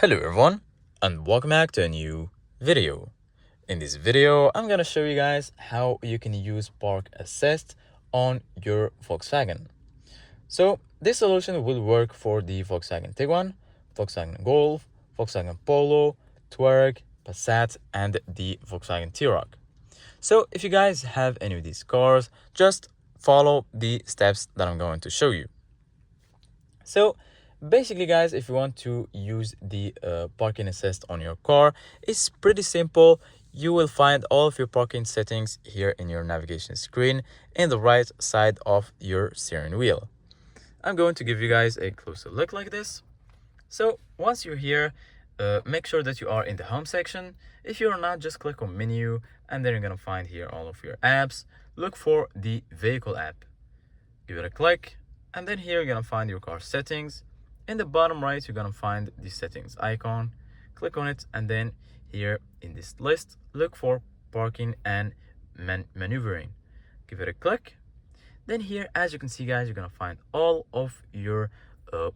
Hello everyone and welcome back to a new video. In this video, I'm gonna show you guys how you can use park assist on your Volkswagen. So this solution will work for the Volkswagen Tiguan, Volkswagen Golf, Volkswagen Polo, Touareg, Passat, and the Volkswagen Touareg. So if you guys have any of these cars, just follow the steps that I'm going to show you. So basically guys, if you want to use the parking assist on your car, it's pretty simple. You will find all of your parking settings here in your navigation screen in the right side of your steering wheel. I'm going to give you guys a closer look like this. So once you're here, make sure that you are in the home section. If you're not, just click on menu and then you're gonna find here all of your apps. Look for the vehicle app, give it a click, and then here you're gonna find your car settings. In the bottom right, you're gonna find the settings icon. Click on it, and then here in this list, look for parking and maneuvering. Give it a click. Then here, as you can see guys, you're gonna find all of your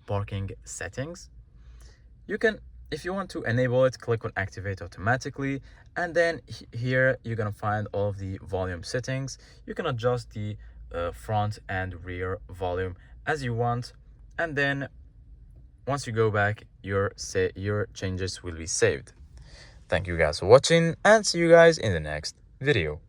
parking settings. You can, if you want to enable it, click on activate automatically, and then here you're gonna find all of the volume settings. You can adjust the front and rear volume as you want, and then once you go back, your changes will be saved. Thank you guys for watching, and see you guys in the next video.